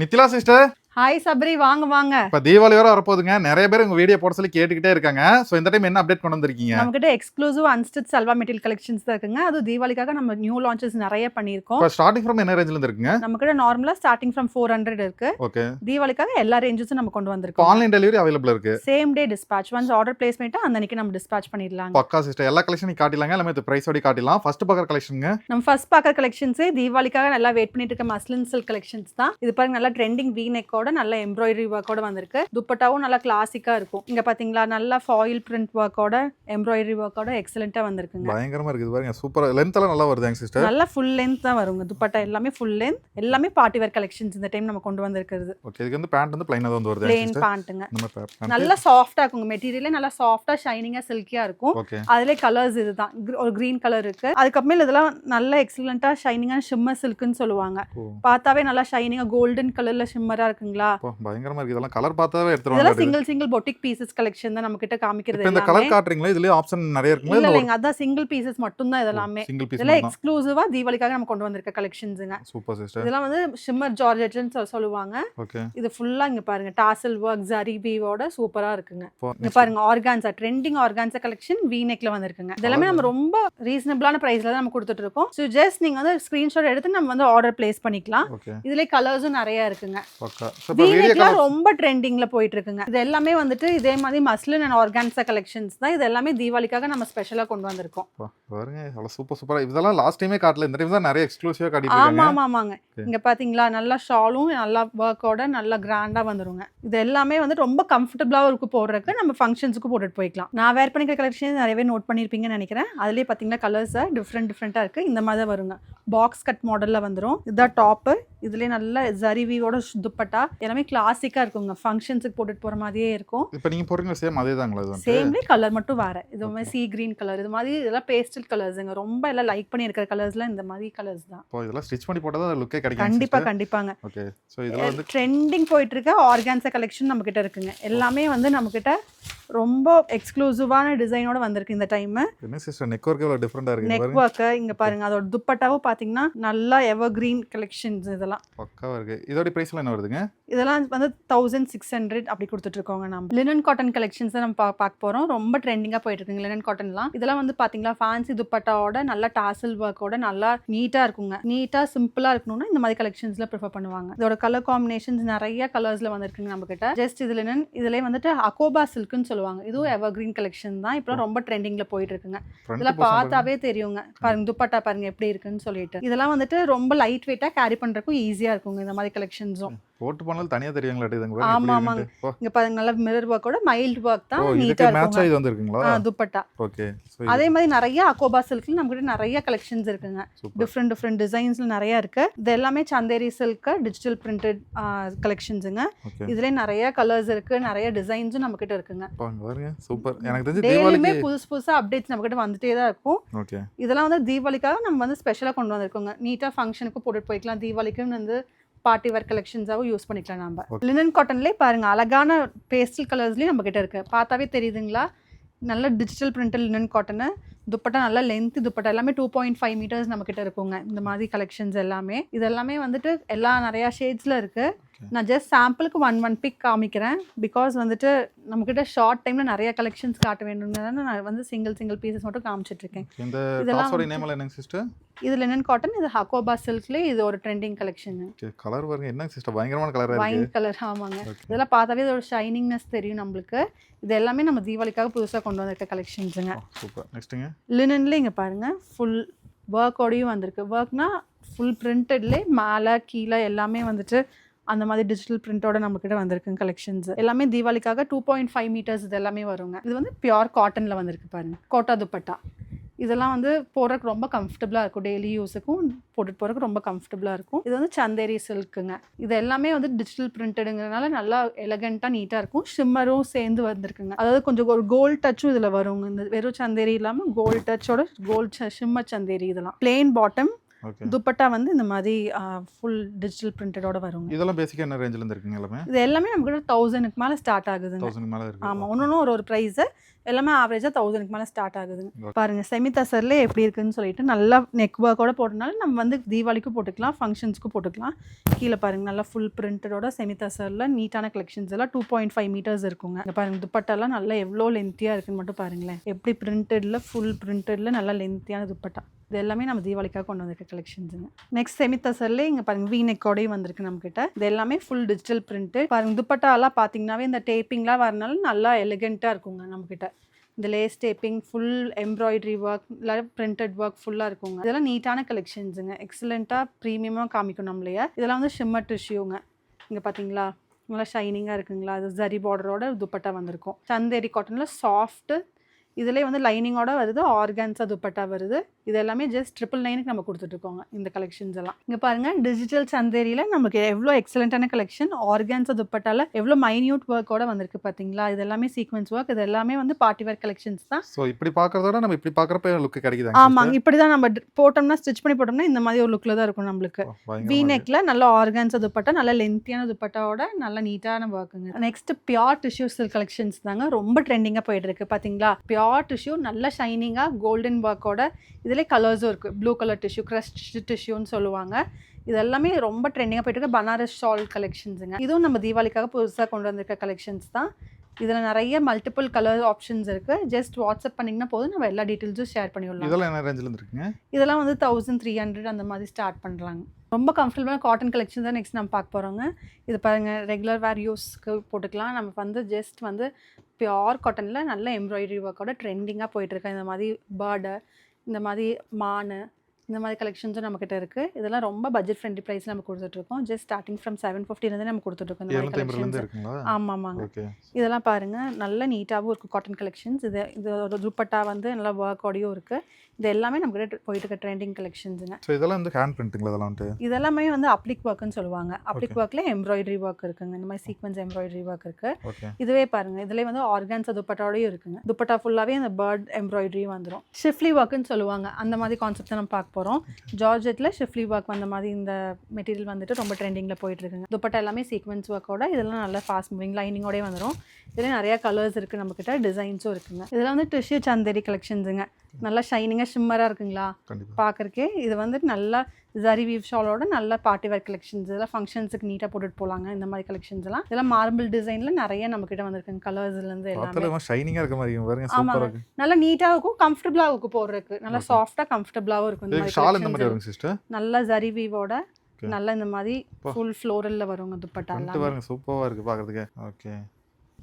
Mithila sister, hi Sabari, வாங்க வாங்க. இப்ப தீபாவளி வர வரப்போகுதுங்க. நிறைய பேர் உங்க வீடியோ போட சொல்லி கேட்டுக்கிட்டே இருக்காங்க. சோ இந்த டைம் என்ன அப்டேட் கொண்டு வந்திருக்கீங்க? நம்ம கிட்ட exclusive unstitch salwar material collections தான் இருக்குங்க. அது தீபாவளிக்காக நம்ம நியூ லான்ச்சஸ் நிறைய பண்ணியிருக்கோம். இப்ப ஸ்டார்டிங் ஃப்ரம் என்ன ரேஞ்சில இருந்து இருக்குங்க? நம்ம கிட்ட நார்மலா ஸ்டார்டிங் ஃப்ரம் 400 இருக்கு. ஓகே. தீபாவளிக்காக எல்லா ரேஞ்சஸும் நம்ம கொண்டு இப்போ வந்திருக்கோம். ஆன்லைன் டெலிவரி அவைலபிள் இருக்கு. Same day dispatch. Once order place பண்ணிட்டா அந்த அன்னைக்கு நம்ம டிஸ்பாட்ச் பண்ணிடலாங்க. பக்கா சிஸ்டர், எல்லா கலெக்ஷனும் காட்டிலாங்க. எல்லாமே பிரைஸ் ஓடி காட்டிலாம். ஃபர்ஸ்ட் பாக்கற கலெக்ஷனுங்க. நம்ம ஃபர்ஸ்ட் பார்க்குற கலெக்ஷன்ஸே தீபாவளிக்காக நல்லா வெயிட் பண்ணிட்டு இருக்க மஸ்லின் சில்க் கலெக்ஷன்ஸ் தான். இது பாருங்க, நல்லா ட்ரெண்டிங் வீ நெக்கோட நல்ல எம்ப்ராய்டரி ஒர்க்கோட வந்திருக்கு. துப்பட்டாவும் நல்லா கிளாசிக்கா இருக்கும். இங்க பாத்தீங்களா, நல்லா ஃபாயில் பிரிண்ட் ஒர்க்கோட எம்ப்ராய்டரி ஒர்க்கோட எக்ஸலென்ட்டா வந்திருக்குங்க. பயங்கரமா இருக்குது பாருங்க. சூப்பர் லெந்த் எல்லாம் நல்லா வருதுங்க சிஸ்டர். நல்லா ஃபுல் லென்த் தான் வருங்க. துப்பட்டா எல்லாமே ஃபுல் லென்த், எல்லாமே பார்ட்டி வேர் கலெக்ஷன்ஸ் இந்த டைம் நம்ம கொண்டு வந்திருக்கிறது. ஓகே. இதுக்கு வந்து பேண்ட் வந்து ப்ளைனா தான் வந்து வருது பிளேன் சிஸ்டர். பேண்ட்டுங்க. நம்ம பேண்ட் நல்லா சாஃப்டா இருக்குங்க. மெட்டீரியலே நல்லா சாஃப்டா ஷைனிங்கா சில்கியா இருக்கும். ஓகே. அதுல கலர்ஸ் இதுதான். ஒரு கிரீன் கலர் இருக்கு. அதுக்கப்புறமே இதெல்லாம் நல்ல எக்ஸலென்ட்டா ஷைனிங்கா ஷிம்மர் சில்க்னு சொல்லுவாங்க. பார்த்தாவே நல்லா ஷைனிங்கா கோல்டன் கலர்ல ஷிம்மரா இருக்குங்களா. பயங்கரமா இருக்கு. இதெல்லாம் கலர் பார்த்தாவே எடுத்துருவாங்க. இதெல்லாம் சிங்கிள் பொட்டிக் பீசஸ் கலெக்ஷன் தான் நம்ம கிட்ட காமிக்கிறது. இந்த கலர் காட்றீங்களா? இதுலயே ஆப்ஷன் நிறைய இருக்குங்களா? இல்லங்க, அதான் சிங்கிள் பீசஸ் மட்டும் தான் இதெல்லாமே. சிங்கிள் பீஸ் இதெல்லாம் எக்ஸ்க்ளூசிவா தீபாவளிக்காக நம்ம கொண்டு வந்திருக்க கலெக்ஷன்ஸ்ங்க. Super sister. இதெல்லாம் வந்து ஷிம்மர் ஜார்ஜெட்னு சொல்லுவாங்க. ஓகே. இது ஃபுல்லா இங்க பாருங்க, டாசல் ஒர்க் ஜரி வீவோட சூப்பரா இருக்குங்க. இங்க பாருங்க, ஆர்கான்சா ட்ரெண்டிங் ஆர்கான்சா கலெக்ஷன் வீ நெக்ல வந்திருக்குங்க. இதெல்லாம் நம்ம ரொம்ப ரீசனபிளான பிரைஸ்ல தான் நம்ம கொடுத்துட்டு இருக்கோம். சோ ஜஸ்ட் நீங்க வந்து ஸ்கிரீன்ஷாட் எடுத்து நம்ம வந்து ஆர்டர் பிளேஸ் பண்ணிக்கலாம். இதுல கலர்ஸும் நிறைய இருக்குங்க. பக்கா. வீ நெக்ல ரொம்ப ட்ரெண்டிங்ல போயிட்டு இருக்குங்க. இது எல்லாமே வந்துட்டு இதே மாதிரி மஸ்லின் அண்ட் ஆர்கான்சா கலெக்ஷன்ஸ் தான். இது எல்லாமே தீபாவளிக்காக நம்ம ஸ்பெஷலா கொண்டு வந்திருக்கோம். பாருங்க, அவ்வளவு சூப்பரா. இதெல்லாம் லாஸ்ட் டைமே காட்டல, இந்த டைம் தான் நிறைய எக்ஸ்க்ளூசிவா காட்டிட்டு இருக்காங்க. ஆமாங்க. இங்க பாத்தீங்களா, நல்லா ஷாலும் நல்லா வர்க்கோட நல்லா கிராண்டா வந்துருங்க. இது எல்லாமே வந்து ரொம்ப கம்ஃபர்டபுளா இருக்கு போடுறதுக்கு. நம்ம ஃபங்க்ஷன்ஸ்க்கு போட்டுட்டு போய்க்கலாம். நான் வேர் பண்ணிக்கிற கலெக்ஷன் நிறையவே நோட் பண்ணிருப்பீங்கன்னு நினைக்கிறேன். அதுலயே பாத்தீங்கன்னா கலர்ஸ் டிஃப்ரெண்டா இருக்கு. இந்த மாதிரி தான் வருங்க. பாக்ஸ் கட் மாடல்ல வந்துரும். இதுதான் டாப். இதுலயே நல்ல ஜரி வீவோட துப்பட்டா எல்லாமே கிளாசிக்கா இருக்குங்க. ஃபங்க்ஷன்ஸ்க்கு போட்டுட்டு போற மாதிரியே இருக்கும். இப்போ நீங்க போறீங்க சேம் அதேதாங்களா? இது சேம்லயே கலர் மட்டும் வேற. இது மாதிரி சீ கிரீன் கலர், இது மாதிரி இதெல்லாம் பேஸ்டல் கலர்ஸ்ங்க. ரொம்ப எல்லாம் லைக் பண்ணி இருக்கிற கலர்ஸ்ல இந்த மாதிரி கலர்ஸ் தான். இப்போ இதெல்லாம் ஸ்டிட்ச் பண்ணி போட்டா தான் லுக்கே கிடைக்கும். கண்டிப்பாங்க. ஓகே. சோ இதெல்லாம் வந்து ட்ரெண்டிங் போயிட்டு இருக்க ஆர்கான்சா கலெக்ஷன் நம்ம கிட்ட இருக்குங்க. எல்லாமே வந்து நம்ம கிட்ட ரொம்ப எக்ஸ்க்ளூசிவான டிசைனோட வந்திருக்கு இந்த டைம். என்ன சிஸ்டர், நெக் வர்க் எவ்வளவு டிஃபரெண்டா இருக்கு பாருங்க. நெக் வர்க் இங்க பாருங்க. அதோட துப்பட்டாவும் பாத்தீங்கன்னா நல்லா எவர் கிரீன் கலெக்ஷன்ஸ். இதெல்லாம் பக்காவா இருக்கு. இதோட பிரைஸ்ல என்ன வருதுங்க? இதெல்லாம் வந்து 1600 அப்படி கொடுத்துட்டு இருக்கோங்க. நம்ம லினன் காட்டன் கலெக்ஷன்ஸ் நம்ம பார்க்க போறோம். ரொம்ப ட்ரெண்டிங்கா போயிட்டு இருக்குங்க லினன் காட்டன்லாம். இதெல்லாம் வந்து பாத்தீங்களா ஃபேன்சி துப்பட்டாவோட நல்ல டாசல் ஒர்க்கோட நல்லா நீட்டா இருக்குங்க. நீட்டா சிம்பிளா இருக்கணும்னா இந்த மாதிரி கலெக்ஷன்ஸ்ல ப்ரிஃபர் பண்ணுவாங்க. இதோட கலர் காம்பினேஷன்ஸ் நிறைய கலர்ஸ்ல வந்திருக்குங்க நம்ம கிட்ட. ஜஸ்ட் இது லினன். இதுல வந்துட்டு அகோபா சில்க்னு சொல்லுவாங்க. இதுவும் எவர் கிரீன் கலெக்ஷன் தான். இப்போ ரொம்ப ட்ரெண்டிங்ல போயிட்டு இருக்குங்க. இதெல்லாம் பார்த்தாவே தெரியுங்க. பாருங்க துப்பட்டா பாருங்க எப்படி இருக்குன்னு சொல்லிட்டு. இதெல்லாம் வந்துட்டு ரொம்ப லைட் வெயிட்டா கேரி பண்றதுக்கும் ஈஸியா இருக்குங்க இந்த மாதிரி கலெக்ஷன்ஸும். போட்டு போனாலும் தனியா தெரியுங்களா? இதுங்க ஆமாங்க. இங்க பாருங்க, நல்ல மிரர் ஒர்க்கோட மைல்ட் ஒர்க் தான். நீட்டா மேட்சா இது வந்திருக்குங்களா? துப்பட்டா. ஓகே. அதே மாதிரி நிறைய அகோபா சில்க்ல நம்ம கிட்ட நிறைய கலெக்ஷன்ஸ் இருக்குங்க. டிஃப்ரெண்ட் டிசைன்ஸ்ல நிறைய இருக்கு. இது எல்லாமே சந்தேரி சில்க் டிஜிட்டல் பிரிண்டட் கலெக்ஷன்ஸ்ங்க. இதுல நிறைய கலர்ஸ் இருக்கு, நிறைய டிசைன்ஸும் நம்ம கிட்ட இருக்குங்க. பாருங்க சூப்பர். எனக்கு தெரிஞ்சு டெய்லியுமே புதுசா அப்டேட்ஸ் நம்ம கிட்ட வந்துட்டே தான் இருக்கும். ஓகே. இதெல்லாம் வந்து தீபாவளிக்காக நம்ம வந்து ஸ்பெஷலா கொண்டு வந்திருக்கோங்க. நீட்டா ஃபங்க்ஷனுக்கு போட்டுட்டு போய்க்கலாம். தீபாவளிக்கு வந்து பார்ட்டி வேர் கலெக்ஷன்ஸாவும் யூஸ் பண்ணிக்கலாம். நம்ம லினன் காட்டன்லேயே பாருங்க அழகான பேஸ்டல் கலர்ஸ்லேயும் நம்ம கிட்ட இருக்கு. பார்த்தாவே தெரியுதுங்களா, நல்ல digital printed linen cotton. Dupatta நல்லா லென்த் துப்பட்டா எல்லாமே 2.5 மீட்டர்ஸ் நம்ம கிட்ட இருக்குங்க. இந்த மாதிரி கலெக்ஷன்ஸ் எல்லாமே இதெல்லாமே வந்துட்டு நிறைய ஷேட்ஸ்ல இருக்கு. நான் ஜஸ்ட் சாம்பிளுக்கு ஒன் பிக் காமிக்கிறேன். பிகாஸ் வந்துட்டு நம்ம கிட்ட ஷார்ட் டைம்ல நிறைய கலெக்ஷன்ஸ் காட்ட வேணும்னு நான் வந்து சிங்கிள் பீசஸ் மட்டும் காமிச்சிட்டு இருக்கேன். இந்த டாஸோட நேம் என்னங்க சிஸ்டர்? இது லினன் காட்டன். இது ஹக்கோபா சில்க்ல இது ஒரு ட்ரெண்டிங் கலெக்ஷன். கலர் பாருங்க என்ன சிஸ்டர், பயங்கரமான கலரா இருக்கு. Wine colour. ஆமாங்க. இதெல்லாம் பார்த்தாவே இதோட ஷைனிங்னஸ் தெரியும் நம்மளுக்கு. இது எல்லாமே நம்ம தீபாவளிக்காக புதுசா கொண்டு வந்திருக்க கலெக்ஷன்ஸ்ங்க. சூப்பர். நெக்ஸ்ட்ங்க லினன்ல இங்க பாருங்க ஃபுல் ஒர்க்கோடையும் வந்திருக்கு. ஒர்க்னா ஃபுல் பிரிண்டட்ல மேலே கீழே எல்லாமே வந்துட்டு அந்த மாதிரி டிஜிட்டல் பிரிண்டோட நம்ம கிட்ட வந்திருக்கு கலெக்ஷன்ஸ். எல்லாமே தீபாவளிக்காக 2.5 மீட்டர்ஸ் இது எல்லாமே வருங்க. இது வந்து பியூர் காட்டன்ல வந்திருக்கு பாருங்க. கோட்டா துப்பட்டா. இதெல்லாம் வந்து போடுறதுக்கு ரொம்ப கம்ஃபர்டபுளாக இருக்கும். டெய்லி யூஸுக்கும் போட்டுட்டு போகிறதுக்கு ரொம்ப கம்ஃபர்டபுளாக இருக்கும். இது வந்து சந்தேரி சில்க்குங்க. இது எல்லாமே வந்து டிஜிட்டல் பிரிண்டடுங்கிறதுனால நல்லா எலகெண்ட்டாக நீட்டாக இருக்கும். ஷிம்மரும் சேர்ந்து வந்திருக்குங்க. அதாவது கொஞ்சம் ஒரு கோல்ட் டச்சும் இதில் வருங்க. இந்த வெறும் சந்தேரி இல்லாமல் கோல்ட் டச்சோட ஷிம்மர் சந்தேரி. இதெல்லாம் பிளெயின் பாட்டம் ஓகே. துப்பட்டா வந்து இந்த மாதிரி ஃபுல் டிஜிட்டல் பிரிண்டடோட வருங்க. இதெல்லாம் பேசிக்கா என்ன ரேஞ்சில இருந்து இருக்குங்க எல்லாமே? இது எல்லாமே நமக்கு 1000க்கு மேல ஸ்டார்ட் ஆகுதுங்க. 1000க்கு மேல இருக்கு. ஆமா. ஒன்னொன்னும் ஒரு பிரைஸ். எல்லாமே ஆவரேஜா 1000க்கு மேல ஸ்டார்ட் ஆகுதுங்க. பாருங்க செமி தசர்ல எப்படி இருக்குன்னு சொல்லிட்டு நல்லா நெக் ஒர்க்கோட போட்டனால நம்ம வந்து தீபாவளிக்கு போட்டுக்கலாம், ஃபங்க்ஷன்ஸ்க்கு போட்டுக்கலாம். கீழே பாருங்க நல்லா ஃபுல் பிரிண்டடோட செமி தசர்ல நீட்டான கலெக்ஷன்ஸ் எல்லாம் 2.5 மீட்டர்ஸ் இருக்குங்க. இங்க பாருங்க துப்பட்டாலாம் நல்லா எவ்வளோ லென்த்தியா இருக்குன்னு மட்டும் பாருங்களேன். எப்படி பிரிண்டட்ல ஃபுல் பிரிண்டட்ல நல்லா லென்த்தியான துப்பட்டா. இது எல்லாமே நம்ம தீபாவளிக்காக கொண்டு வந்திருக்க கலெக்ஷன்ஸுங்க. நெக்ஸ்ட் செமி தசர்ல இங்க பாருங்க வி நெக்கோடயும் வந்திருக்கு நம்ம கிட்ட. இது எல்லாமே ஃபுல் டிஜிட்டல் பிரிண்ட். பாருங்க துப்பட்டா எல்லாம் பாத்தீங்கன்னாவே இந்த டேப்பிங்லாம் வரனால நல்லா எலிகென்ட்டா இருக்குங்க நம்ம கிட்ட. இந்த lace taping full embroidery work இல்லை பிரிண்டட் ஒர்க் ஃபுல்லாக இருக்குங்க. இதெல்லாம் நீட்டான கலெக்ஷன்ஸுங்க. எக்ஸலண்ட்டாக ப்ரீமியமாக காமிக்கும் நம்மளையே. இதெல்லாம் வந்து ஷிம்மர் டிஷ்யூங்க. இங்கே பார்த்தீங்களா நல்லா ஷைனிங்காக இருக்குங்களா. அது ஜரி பார்டரோட துப்பட்டா வந்திருக்கும். சந்தேரி காட்டனில் சாஃப்ட்டு. இதுலேயே வந்து லைனிங்கோட வருது, ஆர்கான்ஸா துப்பட்டா வருது. இது எல்லாமே ஜஸ்ட் 999க்கு நம்ம கொடுத்துட்ருக்கோங்க இந்த கலெக்ஷன்ஸ் எல்லாம். இங்கே பாருங்கள் டிஜிட்டல் சந்தேரியில் நமக்கு எவ்வளோ எக்ஸலண்ட்டான கலெக்ஷன். ஆர்கான்ஸா துப்பட்டால எவ்வளோ மைன்யூட் ஒர்க்கோட வந்திருக்கு பார்த்தீங்களா. இது எல்லாமே சீக்வன்ஸ் ஒர்க். இது எல்லாமே வந்து பார்ட்டி வேர் கலெக்ஷன்ஸ் தான். ஸோ இப்படி பார்க்கறதோட நம்ம இப்படி பார்க்குறப்ப லுக் கிடைக்குது. ஆமாங்க. இப்படி தான் நம்ம போட்டோம்னா ஸ்டிச் பண்ணி போட்டோம்னா இந்த மாதிரி ஒரு லுக்கில் தான் இருக்கும் நம்மளுக்கு. வி நெக்கில் நல்ல ஆர்கான்ஸா துப்பட்டா, நல்ல லென்த்தியான துப்பட்டாவோட நல்ல நீட்டான ஒர்க்குங்க. Next pure tissue silk collections தாங்க ரொம்ப ட்ரெண்டிங்காக போயிட்டு இருக்கு பார்த்தீங்களா. பியோர் டிஷ்யூ நல்ல ஷைனிங்காக கோல்டன் ஒர்க்கோட. இதிலே கலர்ஸும் இருக்குது. ப்ளூ கலர் டிஷ்யூ, க்ரஷ் டிஷ்யூன்னு சொல்லுவாங்க. இது எல்லாமே ரொம்ப ட்ரெண்டிங்காக போயிட்டு இருக்கு. பனாரஸ் ஷால் கலெக்ஷன்ஸுங்க. இதுவும் நம்ம தீபாவளிக்காக புதுசாக கொண்டு வந்திருக்க கலெக்ஷன்ஸ் தான். இதில் நிறைய மல்டிபிள் கலர் ஆப்ஷன்ஸ் இருக்குது. ஜஸ்ட் வாட்ஸ்அப் பண்ணிங்கன்னா போதும், நம்ம எல்லா டீட்டெயில்ஸும் ஷேர் பண்ணிவிடலாம். இதெல்லாம் என்ன ரேஞ்சில் இருக்குங்க? இதெல்லாம் வந்து 1300 அந்த மாதிரி ஸ்டார்ட் பண்ணுறாங்க. ரொம்ப கம்ஃபர்டபுளான காட்டன் கலெக்ஷன் தான் நெக்ஸ்ட் நம்ம பார்க்க போகிறோங்க. இது பாருங்கள் ரெகுலர் வேர் யூஸ்க்கு போட்டுக்கலாம். நம்ம வந்து ஜஸ்ட் வந்து பியோர் காட்டனில் நல்ல எம்ப்ராய்டரி ஒர்க்கோட ட்ரெண்டிங்காக போயிட்டுருக்கேன். இந்த மாதிரி பேர்டு, இந்த மாதிரி மானு, இந்த மாதிரி கலெக்ஷன்ஸும் நம்மக்கிட்ட இருக்குது. இதெல்லாம் ரொம்ப பட்ஜெட் ஃப்ரெண்ட்லி ப்ரைஸ் நம்ம கொடுத்துட்ருக்கோம். ஜஸ்ட் ஸ்டார்டிங் ஃப்ரம் 750 நம்ம கொடுத்துட்ருக்கோம் இந்த மாதிரி கலெக்ஷன்ஸ். ஆமாம்மாங்க. இதெல்லாம் பாருங்கள் நல்ல நீட்டாகவும் இருக்குது காட்டன் கலெக்ஷன்ஸ். இது ஒரு துப்பட்டா வந்து நல்லா ஒர்க்கோடையும் இருக்குது. இது எல்லாமே நம்மக்கிட்ட போயிட்டு இருக்க ட்ரெண்டிங் கலெக்ஷன்ஸுங்க. ஸோ இதெல்லாம் வந்து ஹேண்ட் பிரிண்டிங்களா? இதெல்லாம் வந்து இதெல்லாமே வந்து அப்ளிக் ஒர்க்குன்னு சொல்லுவாங்க. அப்ளிக் ஒர்க்கில் எம்ப்ராய்டரி ஒர்க் இருக்குங்க. இந்த மாதிரி சீக்வன்ஸ் எம்ப்ராய்டரி ஒர்க் இருக்குது. இதுவே பாருங்கள் இதிலே வந்து ஆர்கான்ஸா துப்பட்டாவோடையும் இருக்குங்க. துப்பட்டா ஃபுல்லாகவே அந்த பேர்ட் எம்ப்ராய்டரியும் வந்துடும். ஷிஃப்லி ஒர்க்குன்னு சொல்லுவாங்க. அந்த மாதிரி கான்செப்ட் நம்ம பார்க்க போகிறோம். ஜார்ஜெட்டில் ஷிஃப்லி ஒர்க் வந்த மாதிரி இந்த மெட்டீரியல் வந்துட்டு ரொம்ப ட்ரெண்டிங்கில் போயிட்டு இருக்குங்க. துப்பட்டா எல்லாமே சீக்வன்ஸ் ஒர்க்கோட. இதெல்லாம் நல்லா ஃபாஸ்ட் மூவிங் லைனிங்கோடய வந்துடும். இதில் நிறையா கலர்ஸ் இருக்குது நம்மக்கிட்ட, டிசைன்ஸும் இருக்குங்க. இதெல்லாம் வந்து டிஷ்யூ சந்தேரி கலெக்ஷன்ஸுங்க. நல்லா ஷைனிங்காக ஷிம்மராக இருக்குங்களா பார்க்குறக்கே. இது வந்துட்டு நல்லா ஜரி வீவ் ஷாலோட நல்ல பார்ட்டி வேர் கலெக்ஷன்ஸ். இதெல்லாம் ஃபங்க்ஷன்ஸுக்கு நீட்டாக போட்டுட்டு போகலாங்க. இந்த மாதிரி கலெக்ஷன்ஸ் எல்லாம் இதெல்லாம் மார்பிள் டிசைனில் நிறைய நம்மக்கிட்ட வந்திருக்குங்க. கலர்ஸ்லேருந்து எல்லாமே ஷைனிங்காக இருக்க மாதிரி பாருங்க. ஆமாங்க. நல்லா நீட்டாக இருக்கும், கம்ஃபர்டபுளாக இருக்கும் போடுறதுக்கு. நல்லா சாஃப்டாக கம்ஃபர்டபுளாகவும் இருக்கும். இந்த மாதிரி நல்லா ஜரி வீவோட நல்லா இந்த மாதிரி ஃபுல் ஃப்ளோரலில் வருங்க துப்பட்டா. சூப்பராக இருக்குது பார்க்குறதுக்கு. ஓகே.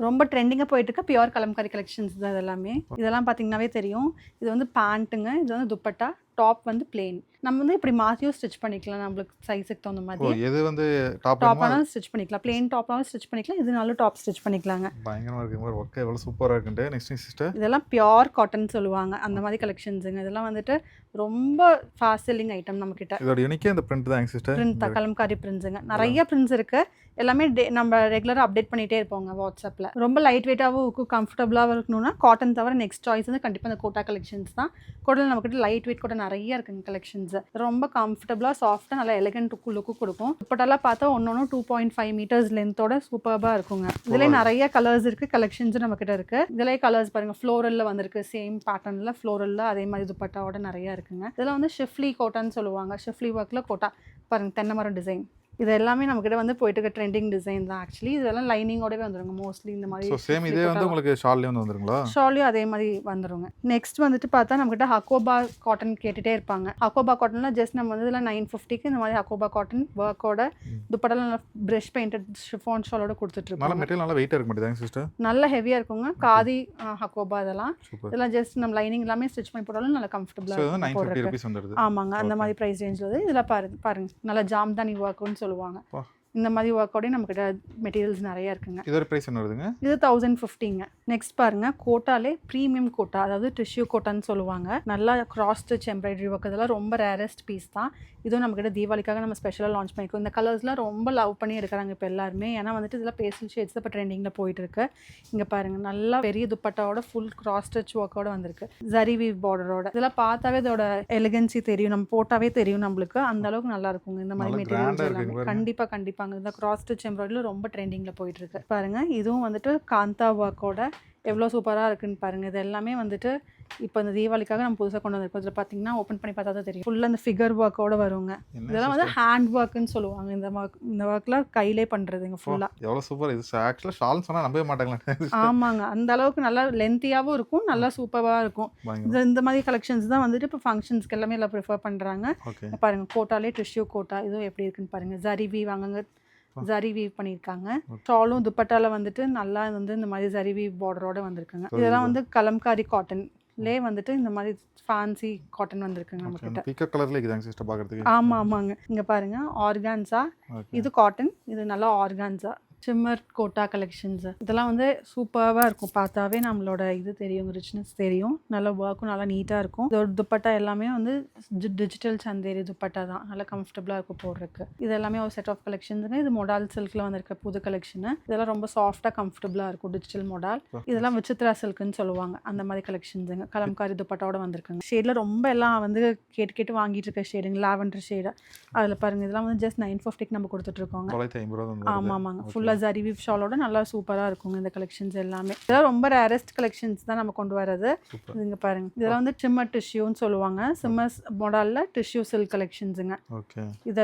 ரொம்ப ட்ரெண்டிங்காக போயிட்டு இருக்க பியோர் கலம்காரி கலெக்ஷன்ஸ் தான் இதெல்லாமே. இதெல்லாம் பார்த்தீங்கன்னாவே தெரியும். இது வந்து பேண்ட்டுங்க, இது வந்து துப்பட்டா, டாப் வந்து பிளெயின். நம்ம வந்து இப்படி மாற்றியும் ஸ்டிச் பண்ணிக்கலாம். நம்மளுக்கு சைஸுக்கு தகுந்த மாதிரி எது வந்து டாப்பானாலும் ஸ்டிச் பண்ணிக்கலாம், பிளெயின் டாப்னாலும் ஸ்டிச் பண்ணிக்கலாம், இதனாலும் டாப் ஸ்டிச் பண்ணிக்கலாங்க. பயங்கரமாக இருக்குது. ஒர்க் எவ்வளோ சூப்பராக இருக்குன்ட்டு. நெக்ஸ்ட் சிஸ்டர் இதெல்லாம் பியோர் காட்டன் சொல்லுவாங்க. அந்த மாதிரி கலெக்ஷன்ஸுங்க. இதெல்லாம் வந்துட்டு ரொம்ப ஃபாஸ்ட் செல்லிங் ஐட்டம் நம்மக்கிட்ட. இதோட யூனிக்கே இந்த பிரிண்ட் தான் சிஸ்டர். பிரிண்ட் தான், கலம்காரி பிரிண்ட்ஸுங்க. நிறைய பிரிண்ட்ஸ் இருக்குது. எல்லாமே நம்ம ரெகுலராக அப்டேட் பண்ணிகிட்டே இருப்போங்க வாட்ஸ்அப்பில். ரொம்ப லைட் வெயிட்டாகவும் இருக்கும், கம்ஃபர்டபுளாகவும் இருக்கணும்னா காட்டன் தவிர நெக்ஸ்ட் சாய்ஸ் வந்து கண்டிப்பாக இந்த கோட்டா கலெக்ஷன்ஸ் தான். கோட்டில் நம்மக்கிட்ட லைட் வெயிட் கூட நிறைய இருக்குங்க கலெக்ஷன்ஸ். ரொம்ப கம்ஃபர்டபுளாக சாஃப்டாக நல்லா எலிகென்ட் லுக்கு கொடுக்கும். துப்பட்டாலாம் பார்த்தா ஒன்று 2.5 மீட்டர்ஸ் லென்த்தோட சூப்பராக இருக்குங்க. இதில் நிறைய கலர்ஸ் இருக்குது, கலெக்ஷன்ஸும் நம்மக்கிட்ட இருக்குது. இதில் கலர்ஸ் பாருங்கள், ஃப்ளோரலில் வந்திருக்கு. சேம் பேட்டர்னில் ஃப்ளோரலில் அதே மாதிரி துப்பட்டாவோட நிறையா இருக்குங்க. இதெல்லாம் வந்து ஷிஃப்லி கோட்டான்னு சொல்லுவாங்க. ஷிஃப்லி ஒர்க்கில் கோட்டா பாருங்கள், தென்னை மரம் டிசைன். இது எல்லாமே நம்மக்கிட்ட வந்து போயிட்டு இருக்க ட்ரெண்டிங் டிசைன் தான். ஆக்சுவலி இதெல்லாம் லைனிங்கோடவே வந்துருங்க மோஸ்ட்லி. இந்த மாதிரி சேம் இதே வந்து உங்களுக்கு ஷால்லேயே வந்து வந்துருங்களா? ஷால்லையும் அதே மாதிரி வந்துருங்க. நெக்ஸ்ட் வந்துட்டு பார்த்தா நம்மக்கிட்ட ஹக்கோபா காட்டன் கேட்டுகிட்டே இருப்பாங்க. ஹக்கோபா காட்டன்லாம் ஜஸ்ட் நம்ம வந்து இதில் 950க்கு இந்த மாதிரி ஹக்கோபா காட்டன் ஒர்க்கோட துப்பட்டெல்லாம் ப்ரஷ் பெயிண்டட் ஷிஃபான் ஷாலோட கொடுத்துட்ருக்கோம். மெட்டீரியல் நல்லா வெயிட்டாக இருக்க மாட்டேங்குது சிஸ்டர். நல்லா ஹெவியாக இருக்குங்க. காதி ஹக்கோபா இதெல்லாம் ஜஸ்ட் நம்ம லைனிங் எல்லாமே ஸ்டிச் பண்ணி போட்டாலும் நல்லா கம்ஃபர்டபுளாக போடுறது. ஆமாங்க. அந்த மாதிரி ப்ரைஸ் ரேஞ்சில் வந்து இதில் பாருங்க நல்லா ஜாம்தானி ஒர்க்குன்னு சொல்லுவாங்க. இந்த மாதிரி ஒர்க்கோடய நம்மக்கிட்ட மெட்டீரியல்ஸ் நிறையா இருக்குங்க. இதோட பிரைஸ் என்ன வருதுங்க? இது 1050ங்க. நெக்ஸ்ட் பாருங்க, கோட்டாலே ப்ரீமியம் கோட்டா, அதாவது டிஷ்யூ கோட்டான்னு சொல்லுவாங்க. நல்லா கிராஸ் ஸ்டிச் எம்ப்ராய்டரி ஒர்க், இதெல்லாம் ரொம்ப ரேரஸ்ட் பீஸ் தான். இதுவும் நம்மக்கிட்ட தீபாவளிக்காக நம்ம ஸ்பெஷலாக லான்ச் பண்ணியிருக்கோம். இந்த கலர்ஸ்லாம் ரொம்ப லவ் பண்ணி எடுக்கிறாங்க இப்போ எல்லாருமே. ஏன்னா வந்துட்டு இதெல்லாம் பேஸ்டல் ஷேட்ஸ் இப்போ ட்ரெண்டிங்கில் போயிட்டு இருக்கு. இங்கே பாருங்கள், நல்லா பெரிய துப்பட்டாவோட ஃபுல் கிராஸ் ஸ்டிச் ஒர்க்கோட வந்திருக்கு, ஜரி வீவ் பார்டரோட. இதெல்லாம் பார்த்தாவே இதோட எலிகன்சி தெரியும், நம்ம போட்டாவே தெரியும் நம்மளுக்கு. அந்த அளவுக்கு நல்லா இருக்குங்க இந்த மாதிரி மெட்டீரியல்ஸ் எல்லாமே. கண்டிப்பாங்க இந்த கிராஸ் ஸ்டிச் எம்ப்ராய்டரி ரொம்ப ட்ரெண்டிங்கில் போயிட்டு இருக்கு. பாருங்க, இதுவும் வந்துட்டு காந்தா ஒர்க்கோட எவ்வளோ சூப்பராக இருக்குன்னு பாருங்கள். இது எல்லாமே வந்துட்டு இப்போ இந்த தீபாவளிக்காக நம்ம புதுசாக கொண்டு வந்திருக்கோம். இதில் பார்த்தீங்கன்னா ஓப்பன் பண்ணி பார்த்தா தான் தெரியும், ஃபுல்லாக இந்த ஃபிகர் ஒர்க்கோட வருங்க. இதெல்லாம் வந்து ஹேண்ட் ஒர்க்குன்னு சொல்லுவாங்க. இந்த ஒர்க்லாம் கையிலே பண்ணுறதுங்க ஃபுல்லாக. எவ்வளோ சூப்பர்! இது ஆக்சுவலாக ஷால்னு சொன்னால் நம்பவே மாட்டாங்களா? ஆமாங்க, அந்த அளவுக்கு நல்லா லென்த்தியாகவும் இருக்கும், நல்லா சூப்பராக இருக்கும். இந்த மாதிரி கலெக்ஷன்ஸ் தான் வந்துட்டு இப்போ ஃபங்க்ஷன்ஸ்க்கு எல்லாமே எல்லாம் ப்ரிஃபர் பண்ணுறாங்க. பாருங்கள், கோட்டாலே டிஷ்யூ கோட்டா, இதுவும் எப்படி இருக்குன்னு பாருங்கள். ஜரி வீவ் வாங்குங்க, ஜரி வீவ் பண்ணியிருக்காங்க. ஷாலும் துப்பட்டால வந்துட்டு நல்லா வந்து இந்த மாதிரி ஜரி வீவ் பார்டரோட வந்திருக்குங்க. இதெல்லாம் வந்து கலம்காரி காட்டன்லே வந்துட்டு இந்த மாதிரி ஃபேன்சி காட்டன் வந்திருக்குங்க நம்மகிட்ட. பீகாக் கலர்ல இருக்குதாங்க சிஸ்டர் பார்க்கிறதுக்கு. ஆமாங்க, இங்க பாருங்க, ஆர்கான்ஸா, இது காட்டன், இது நல்லா ஆர்கான்ஸா. ஷிம்மர் கோட்டா கலெக்ஷன்ஸ், இதெல்லாம் வந்து சூப்பராக இருக்கும். பார்த்தாவே நம்மளோட இது தெரியும், ரிச்னஸ் தெரியும். நல்லா ஒர்க்கும் நல்லா நீட்டாக இருக்கும். இதோட துப்பட்டா எல்லாமே வந்து டிஜிட்டல் சந்தேரி துப்பட்டா தான், நல்லா கம்ஃபர்டபுளாக இருக்கும் போடுறதுக்கு. இது எல்லாமே ஒரு செட் ஆஃப் கலெக்ஷன்ஸுங்க. இது மொடால் சில்கில் வந்திருக்க புது கலெக்ஷனு. இதெல்லாம் ரொம்ப சாஃப்டாக கம்ஃபர்டபுளாக இருக்கும், டிஜிட்டல் மொடால். இதெல்லாம் விசித்ரா சில்க்குன்னு சொல்லுவாங்க, அந்த மாதிரி கலெக்ஷன்ஸுங்க. கலம்காரி துப்பட்டாவோட வந்திருக்குங்க. ஷேடில் ரொம்ப எல்லாம் வந்து கேட்டு வாங்கிட்டு இருக்க ஷேடுங்க, லாவெண்டர் ஷேடு. அதில் பாருங்கள், இதெல்லாம் வந்து ஜஸ்ட் 950க்கு நம்ம கொடுத்துட்ருக்கோங்க. ஆமாங்க, ஃபுல்லாக ஜரி வீவ் ஷாலோட நல்லா சூப்பராக இருக்குங்க இந்த கலெக்ஷன்ஸ் எல்லாமே. இதெல்லாம் ரொம்ப ரேரஸ்ட் கலெக்ஷன்ஸ் தான் நம்ம கொண்டு வரது. இங்கே பாருங்க, இதெல்லாம் வந்து சிம்மர் டிஷ்யூன்னு சொல்லுவாங்க. சிம்மர் மாடலில் டிஷ்யூ சில்க் கலெக்ஷன்ஸுங்க. இது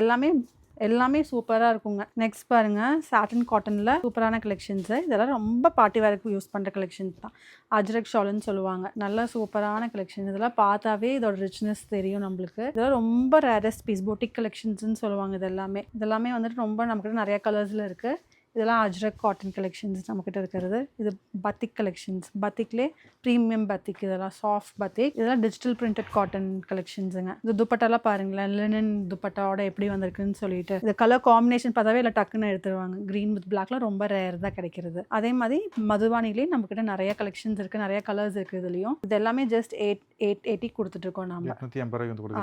எல்லாமே சூப்பராக இருக்குங்க. நெக்ஸ்ட் பாருங்க, சாட்டன் காட்டனில் சூப்பரான கலெக்ஷன்ஸு. இதெல்லாம் ரொம்ப பார்ட்டி வேருக்கு யூஸ் பண்ணுற கலெக்ஷன்ஸ் தான். அஜ்ரக் ஷாலுன்னு சொல்லுவாங்க, நல்லா சூப்பரான கலெக்ஷன். இதெல்லாம் பார்த்தாவே இதோட ரிச்னஸ் தெரியும் நம்மளுக்கு. இதெல்லாம் ரொம்ப ரேரஸ்ட் பீஸ், பொட்டிக் கலெக்ஷன்ஸ்னு சொல்லுவாங்க. இதெல்லாமே வந்துட்டு ரொம்ப நம்மக்கிட்ட நிறைய கலர்ஸில் இருக்குது. இதெல்லாம் அஜ்ரக் காட்டன் கலெக்ஷன்ஸ் நம்மக்கிட்ட இருக்கிறது. இது பத்திக் கலெக்ஷன்ஸ், பத்திக்லே ப்ரீமியம் பத்திக், இதெல்லாம் சாஃப்ட் பத்திக். இதெல்லாம் டிஜிட்டல் பிரிண்டட் காட்டன் கலெக்ஷன்ஸுங்க. இந்த துப்பட்டாலாம் பாருங்களேன், லினன் துப்பட்டாவோட எப்படி வந்திருக்குன்னு சொல்லிட்டு. இந்த கலர் காம்பினேஷன் பார்த்தாவே இல்லை டக்குன்னு எடுத்துருவாங்க. க்ரீன் வித் பிளாக்லாம் ரொம்ப ரேர் தான் கிடைக்கிறது. அதே மாதிரி மதுவானிலே நம்மக்கிட்ட நிறைய கலெக்ஷன்ஸ் இருக்குது, நிறைய கலர்ஸ் இருக்குது இதுலேயும். இது எல்லாமே ஜஸ்ட் 880 கொடுத்துட்ருக்கோம் நம்ம.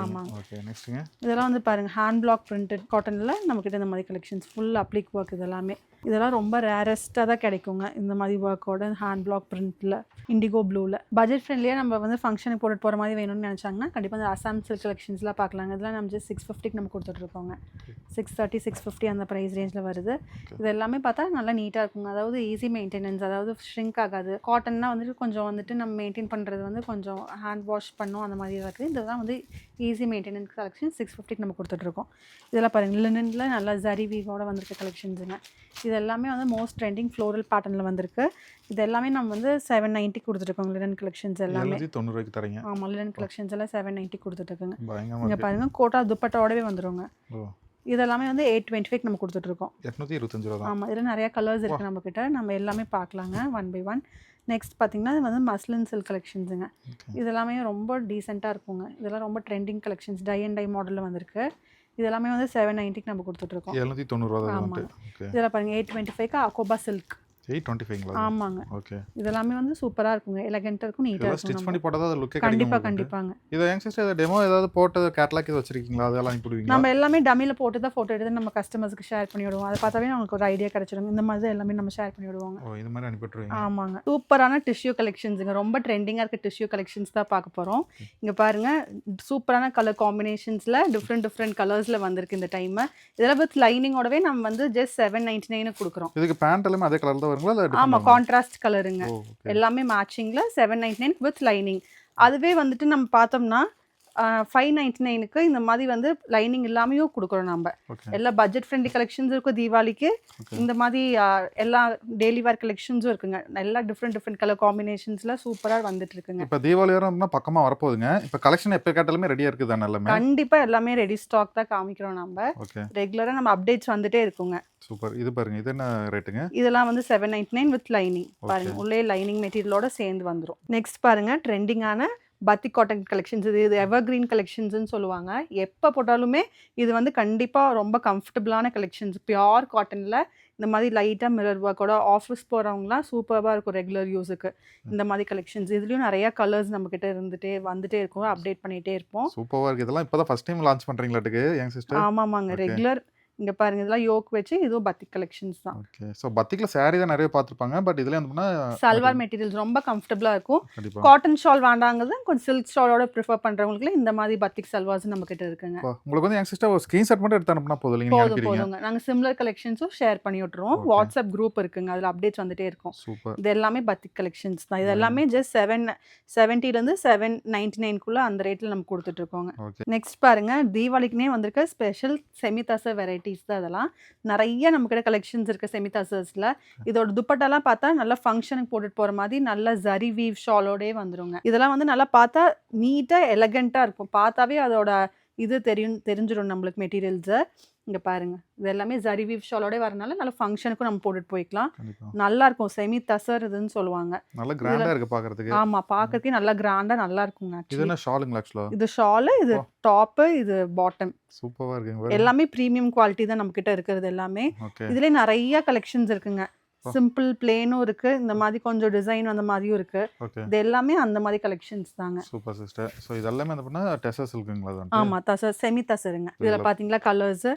ஆமாங்க. இதெல்லாம் வந்து பாருங்கள், ஹேண்ட் பிளாக் பிரிண்டட் காட்டனில் நம்மக்கிட்ட இந்த மாதிரி கலெக்ஷன்ஸ், ஃபுல் அப்ளிக் ஒர்க். இதெல்லாம் ரொம்ப ரேரஸ்ட்டாக தான் கிடைக்குங்க இந்த மாதிரி ஒர்க்கோட, ஹேண்ட் பிளாக் பிரிண்ட்டில், இண்டிகோ ப்ளூவில். பட்ஜெட் ஃப்ரெண்ட்லியாக நம்ம வந்து ஃபங்க்ஷனுக்கு போட்டுட்டு போகிற மாதிரி வேணும்னு நினச்சாங்கன்னா கண்டிப்பாக இந்த அசாம் சில்க் கலெக்ஷன்ஸ்லாம் பார்க்கலாங்க. இதெல்லாம் நம்ம ஜஸ்ட் 650க்கு நம்ம கொடுத்துட்ருக்கோங்க. 630 650 அந்த ப்ரைஸ் ரேஞ்சில் வருது. இது எல்லாமே பார்த்தா நல்லா நீட்டாக இருக்குங்க. அதாவது ஈஸி மெயின்டெனன்ஸ், அதாவது ஷ்ரிங்க் ஆகாது. காட்டன்னா வந்துட்டு கொஞ்சம் வந்துட்டு நம்ம மெயின்டைன் பண்ணுறது வந்து கொஞ்சம் ஹேண்ட் வாஷ் பண்ணோம் அந்த மாதிரி இருக்குது. இதெல்லாம் வந்து ஈஸி மெயின்டெனன்ஸ் கலெக்ஷன் 650க்கு நம்ம கொடுத்துட்ருக்கோம். இதெல்லாம் பாருங்கள், லினனில் நல்லா ஜரி வீவோட வந்திருக்க கலெக்ஷன்ஸுங்க. இது எல்லாமே வந்து மோஸ்ட் ட்ரெண்டிங் ஃப்ளோரல் பேட்டர்னில் வந்திருக்கு. இது எல்லாமே நம்ம வந்து 790 கொடுத்துட்ருக்கோங்க. லினன் கலெக்ஷன்ஸ் எல்லாமே 790 தரீங்க. ஆமாம், லினன் கலெக்ஷன்ஸ் எல்லாம் 790 கொடுத்துட்ருக்குங்க. இங்கே பாருங்கள், கோட்டா துப்பட்டாவோடவே வந்துடுங்க. இதெல்லாமே வந்து 825 நம்ம கொடுத்துட்ருக்கோம். 825. ஆமாம், இதில் நிறையா கலர்ஸ் இருக்குது நம்மக்கிட்ட, நம்ம எல்லாமே பார்க்கலாங்க ஒன் பை ஒன். நெக்ஸ்ட் பார்த்தீங்கன்னா இது வந்து மஸ்லின் சில்க் கலெக்ஷன்ஸுங்க. இதெல்லாமே ரொம்ப டீசெண்டாக இருக்குங்க. இதெல்லாம் ரொம்ப trending collections, tie and dye மாடலில் வந்திருக்கு. இதெல்லாமே வந்து 790க்கு நம்ம கொடுத்துட்ருக்கோம். 790. ஆமாங்க. இதெல்லாம் பாருங்கள், 825க்கு அகோபா சில்க். 825. ஆமாங்க. ஓகே. இதெல்லாமே வந்து சூப்பராக இருக்குங்க, எலகென்ட்டாக இருக்கும், நீட்டாக இருக்கும். ஸ்டிச் பண்ணி போட்டா தான் லுக்கே கிடைக்கும். கண்டிப்பாங்க. இது யங் சிஸ்டர் டெமோ ஏதாவது போட்டது கேட்டலாக் இது வச்சிருக்கீங்களா? அதெல்லாம் அனுப்பிடுவீங்களா? நம்ம எல்லாமே டம்மியில் போட்டு தான் ஃபோட்டோ எடுத்து நம்ம கஸ்டமர்ஸ்க்கு ஷேர் பண்ணி விடுவோம். அதை பார்த்தாவே நமக்கு ஒரு ஐடியா கிடைச்சிடும். இந்த மாதிரி தான் எல்லாமே நம்ம ஷேர் பண்ணி விடுவோங்க. இந்த மாதிரி அனுப்பிட்டுருவீங்க. ஆமாங்க. சூப்பரான டிஷ்யூ கலெக்ஷன்ஸுங்க, ரொம்ப ட்ரெண்டிங்காக இருக்க டிஷ்யூ கலெக்ஷன்ஸ் தான் பார்க்க போகிறோம். இங்கே பாருங்கள், சூப்பரான கலர் காம்பினேஷன்ஸில் டிஃப்ரெண்ட் கலர்ஸில் வந்திருக்கு இந்த டைம். இதெல்லாம் வித் லைனிங்கோடவே நம்ம வந்து ஜஸ்ட் 799 கொடுக்குறோம். இதுக்கு பேண்ட் எல்லாமே அதே கலர் தான் வருங்களா? ஆமாம், கான்ட்ராஸ்ட் கலருங்க. எல்லாமே மேட்சிங்கில் 799 வித் லைனிங். அதுவே வந்துட்டு நம்ம பார்த்தோம்னா 599க்கு இந்த மாதிரி வந்து லைனிங் இல்லாமையும் கொடுக்குறோம் நம்ம. எல்லா பட்ஜெட் ஃப்ரெண்ட்லி கலெக்ஷன்ஸும் இருக்கும் தீபாவளிக்கு. இந்த மாதிரி எல்லா டெய்லி வேர் கலெக்ஷன்ஸும் இருக்குங்க. எல்லா டிஃப்ரெண்ட் கலர் காம்பினேஷன்ஸில் சூப்பராக வந்துட்டு இருக்குங்க. இப்போ தீபாவளி வரம்னா பக்கமாக வரப்போகுதுங்க. இப்போ கலெக்ஷன் எப்போ கேட்டாலுமே ரெடியாக இருக்குது தானே? எல்லாமே கண்டிப்பாக எல்லாமே ரெடி ஸ்டாக் தான் காமிக்கிறோம் நம்ம. ரெகுலராக நம்ம அப்டேட்ஸ் வந்துட்டே இருக்குங்க. சூப்பர். இது பாருங்க, இது என்ன ரேட்டுங்க? இதெல்லாம் வந்து 799 வித் லைனிங். பாருங்க, உள்ளே லைனிங் மெட்டீரியலோட சேர்ந்து வந்துடும். நெக்ஸ்ட் பாருங்க, ட்ரெண்டிங்கான பத்திக் காட்டன் கலெக்ஷன்ஸ் இது எவர் கிரீன் கலெக்ஷன்ஸ்னு சொல்லுவாங்க. எப்போ போட்டாலுமே இது வந்து கண்டிப்பாக ரொம்ப கம்ஃபர்டபுளான கலெக்ஷன்ஸ். பியோர் காட்டனில் இந்த மாதிரி லைட்டாக மிரர் ஒர்க்கோட ஆஃபீஸ் போகிறவங்களாம் சூப்பராக இருக்கும் ரெகுலர் யூஸுக்கு. இந்த மாதிரி கலெக்ஷன்ஸ் இதுலேயும் நிறைய கலர்ஸ் நம்மக்கிட்ட வந்துட்டே இருக்கும், அப்டேட் பண்ணிகிட்டே இருப்போம். சூப்பரா இருக்கு. இதெல்லாம் இப்பதான் ஃபர்ஸ்ட் டைம் லான்ச் பண்றீங்களாட்டுக்கு யங் சிஸ்டர்? ஆமாமாங்க, ஓகே. ரெகுலர். இங்கே பாருங்க, இதெல்லாம் யோக் வச்சு இதுவும் பத்திக் கலெக்ஷன்ஸ் தான். ஓகே. ஸோ பத்திக்ல சாரி தான் நிறைய பார்த்துருப்பாங்க. பட் இதுல வந்து சல்வார் மெட்டீரியல்ஸ் ரொம்ப கம்ஃபர்டபுளாக இருக்கும். கண்டிப்பா. காட்டன் ஷால் வேண்டாங்கிறது கொஞ்சம் சில்க் ஷாலோட ப்ரிஃபர் பண்ணுறவங்களுக்கு இந்த மாதிரி பத்திக் சல்வார்ஸ் நம்மக்கிட்ட இருக்குங்க. உங்களுக்கு வந்து யங் சிஸ்டர் ஒரு ஸ்கிரீன்ஷாட் மட்டும் எடுத்து அனுப்புனா போதும் இல்லைங்க, நீங்க அனுப்பிடுறீங்க. போதுங்க. நாங்கள் சிமிலர் கலெக்ஷன்ஸும் ஷேர் பண்ணி விட்டுருவோம். Okay. வாட்ஸ்அப் குரூப் இருக்குங்க, அதில் அப்டேட்ஸ் வந்துட்டே இருக்கும். சூப்பர். இது எல்லாமே பத்திக் கலெக்ஷன்ஸ் தான். இது எல்லாமே ஜஸ்ட் 770 799 அந்த ரேட்டில் நம்ம கொடுத்துட்ருக்கோங்க. ஓகே. நெக்ஸ்ட் பாருங்க, தீபாவளிக்குனே வந்திருக்க ஸ்பெஷல் செமி தசர் வெரைட்டிஸ் தான் இதெல்லாம். நிறைய நம்மக்கிட்ட கலெக்ஷன்ஸ் இருக்குது செமி தசர்ஸில். இதோட துப்பட்டாலாம் பார்த்தா நல்லா ஃபங்க்ஷனுக்கு போட்டுட்டு போகிற மாதிரி நல்ல ஜரி வீவ் ஷாலோடே வந்துருங்க. இதெல்லாம் வந்து நல்லா பார்த்தா நீட்டாக எலகண்ட்டாக இருக்கும். பார்த்தாவே அதோட இது தெரிஞ்சிடும் நம்மளுக்கு மெட்டீரியல்ஸை. இங்கே பாருங்க, இது எல்லாமே ஜரி வீவ் ஷாலோட வரனால நல்ல ஃபங்க்ஷனுக்கும் நம்ம போட்டுட்டு போய்க்கலாம். கண்டிப்பா. நல்லா இருக்கும். செமி தசர் இதுன்னு சொல்லுவாங்க. நல்ல கிராண்டா இருக்கு பாக்குறதுக்கு. ஆமாம், பார்க்கறதுக்கே நல்லா கிராண்டாக நல்லா இருக்குங்க. இது ஆக்சுவலி என்ன ஷாலுங்களா ஆக்சுவலா? இது ஷாலு, இது டாப்பு, இது பாட்டம். சூப்பரா இருக்குங்க. எல்லாமே ப்ரீமியம் குவாலிட்டி தான் நம்மக்கிட்ட இருக்கிறது எல்லாமே. ஓகே. இதுலேயே நிறைய கலெக்ஷன்ஸ் இருக்குங்க. சிம்பிள் பிளேனும் இருக்கு, இந்த மாதிரி கொஞ்சம் டிசைன் அந்த மாதிரியும் இருக்கு. ஓகே. இது எல்லாமே அந்த மாதிரி கலெக்ஷன்ஸ் தாங்க. Super sister. ஸோ இதெல்லாமே வந்து பண்ணா டெசர் சில்க்குங்களா அது? ஆமா, தசர் செமி தசருங்க. இதுல இதில் பார்த்தீங்களா கலர்ஸ்,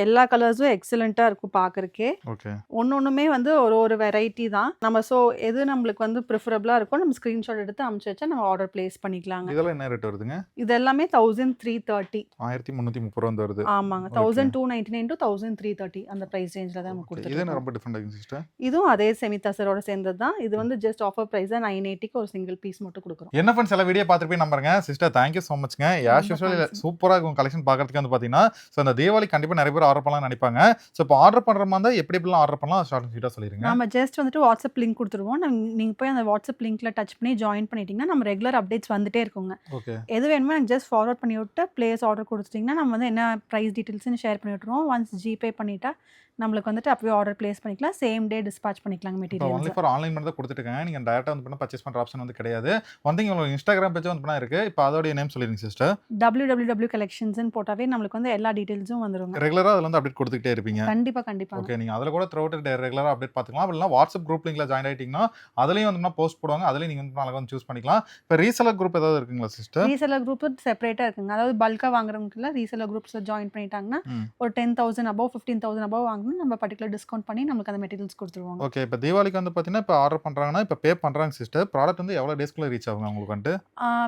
எல்லா கலர்ஸும் எக்ஸலண்ட்டாக இருக்கும் பார்க்கறக்கே. ஓகே. ஒன்றுமே வந்து ஒரு வெரைட்டி தான் நம்ம. ஸோ எது நம்மளுக்கு வந்து ப்ரிஃபரபுளாக இருக்கும் நம்ம ஸ்க்ரீன்ஷாட் எடுத்து அமுச்சு வச்சா நம்ம ஆர்டர் பிளேஸ் பண்ணிக்கலாங்க. இதெல்லாம் என்ன ரேட் வருதுங்க? இது எல்லாமே 1330. 1330 வந்து வருது. ஆமாங்க, 1299 to 1330 அந்த ப்ரைஸ் ரேஞ்சில் தான் நம்ம இது என்ன கொடுத்துருக்கோம். ரொம்ப டிஃபரெண்ட் ஆகுங்க சிஸ்டர்? இதுவும் அதே செமி தசரோட சேர்ந்தது தான். இது வந்து ஜஸ்ட் ஆஃபர் ப்ரைஸாக 980க்கு ஒரு சிங்கிள் பீஸ் மட்டும் கொடுக்குறோம். என்ன ஃப்ரெண்ட்ஸ், எல்லா வீடியோ பார்த்துட்டு போய் நம்புறேங்க. சிஸ்டர் தேங்க்யூ ஸோ மச்ங்க. As usual thanks. சூப்பராக இருக்கும் கலெக்ஷன் பார்க்கறதுக்கு வந்து பார்த்தீங்கன்னா. ஸோ அந்த தீபாவளி கண்டிப்பாக நிறைய பேர் ஆர்டர் பண்ணலாம்னு நினைப்பாங்க. ஸோ இப்போ ஆர்டர் பண்ணுற மாதிரி இருந்தால் எப்படிலாம் ஆர்டர் பண்ணலாம் ஷார்ட் அண்ட் ஸ்வீட்டாக சொல்லிடுங்க. நம்ம ஜஸ்ட் வந்துட்டு வாட்ஸ்அப் லிங்க் கொடுத்துருவோம். நீங்கள் போய் அந்த வாட்ஸ்அப் லிங்க்ல டச் பண்ணி ஜாயின் பண்ணிட்டீங்கன்னா நம்ம ரெகுலர் அப்டேட்ஸ் வந்துட்டே இருக்குங்க. ஓகே. எது வேணுமோ எனக்கு ஜஸ்ட் ஃபார்வர்ட் பண்ணி விட்டு பிளேஸ் ஆர்டர் கொடுத்துட்டிங்கன்னா நம்ம வந்து என்ன ப்ரைஸ் டீட்டெயில்ஸ்னு ஷேர் பண்ணி விட்டுருவோம். ஒன்ஸ் ஜிபே பண்ணிட்டா நம்மளுக்கு வந்துட்டு அப்பவே ஆர்டர் பிளேஸ் பண்ணிக்கலாம். சேம் டே டிஸ்பாச் பண்ணிக்கலாங்க இப்போ மெட்டீரியல்ஸ். ஒன்லி ஃபார் ஆன்லைன் மட்டும் தான் கொடுத்துருக்காங்க. நீங்கள் டேரெக்டாக வந்து பண்ண பர்ச்சேஸ் பண்ணுற ஆப்ஷன் வந்து கிடையாது. ஒன் திங் உங்களுக்கு இன்ஸ்டாகிராம் பேஜ் வந்து பண்ணா இருக்கு. இப்போ அதோடைய நேம் சொல்லிடுங்க சிஸ்டர். www collectionsன்னு போட்டாவே நம்மளுக்கு வந்து எல்லா டீட்டெயில்ஸும் வந்துருங்க. ரெகுலராக அதில் வந்து அப்டேட் கொடுத்துக்கிட்டே இருப்பீங்க. கண்டிப்பாங்க. ஓகே. நீங்கள் அதில் கூட த்ரூ அவுட் ரெகுலராக அப்டேட் பார்த்துக்கலாம். அப்படின்னா வாட்ஸ்அப் குரூப் லிங்க்ல ஜாயின் ஆகிட்டீங்கன்னா அதுலேயும் வந்து போஸ்ட் போடுவாங்க. அதுலேயும் நீங்கள் வந்து அழகாக வந்து சூஸ் பண்ணிக்கலாம். இப்போ ரீசெலர் குரூப் ஏதாவது இருக்குங்களா சிஸ்டர்? ரீசெலர் குரூப் செப்பரேட்டாக இருக்குங்க. அதாவது பல்காக வாங்குறவங்களுக்குல ரீசெலர் குரூப்ஸில் ஜாயின் பண்ணிட்டாங்கன்னா ஒரு 10,000 above 15,000 above வாங்கணும் நம்ம பர்டிகுலர் டிஸ்கவுண்ட் பண்ணி நமக்கு அந்த மெட்டீரியல்ஸ் கொடுத்துருவாங்க. ஓகே. இப்போ தீபாவளிக்கு வந்து பார்த்தீங்கன்னா இப்போ ஆர்டர் பண்ணுறாங்கன்னா இப்போ பே பண்ணுறாங்க சிஸ்டர். ப்ராடக்ட் வந்து எவ்வளோ டேஸ்க்குள்ளே ரீச் ஆகுங்க உங்களுக்கு வந்துட்டு?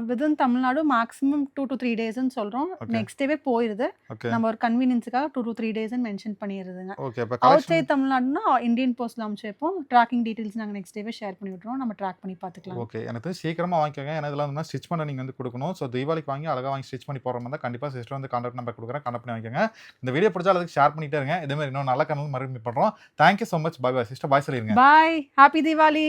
வித்தின் தமிழ்நாடு மேக்ஸிமம் 2 to 3 டேஸ்ன்னு சொல்கிறோம். Okay. நெக்ஸ்ட் டேவே போயிடுது. ஓகே. நம்ம ஒரு கன்வீனியன்ஸுக்காக 2 to 3 டேஸ்ன்னு மென்ஷன் பண்ணிடுறதுங்க. ஓகே. இப்போ அவுட் கலெக்ஷன் சைட் தமிழ்நாடுனா இந்தியன் போஸ்ட்ல அனுப்பிச்சு வைப்போம். ட்ராக்கிங் டீட்டெயில்ஸ் நாங்கள் நெக்ஸ்ட் டேவே ஷேர் பண்ணி விட்டுருவோம். நம்ம ட்ராக் பண்ணி பார்த்துக்கலாம். ஓகே. எனக்கு சீக்கிரமாக வாங்கிக்கோங்க. ஏன்னா இதெல்லாம் வந்து ஸ்டிச் பண்ண நீங்கள் வந்து கொடுக்கணும். ஸோ தீபாவளிக்கு வாங்கி அழகாக வாங்கி ஸ்டிச் பண்ணி போகிற மாதிரி தான் கண்டிப்பாக சிஸ்டர் வந்து கான்டாக்ட் நம்பர் கொடுக்குறேன். கான்டாக்ட் பண்ணி வாங்கிக்கோங்க. இந்த வீடியோ பிடிச்சா அதுக்கு ஷேர் பண்ணிட்டே இருங்க. இதே மாதிரி இன்னும் நல்ல கனல் மறுபடியும் பண்ணுறோம். Thank you so much. Bye bye sister. Bye சொல்லிடுங்க. Bye, happy Deepavali.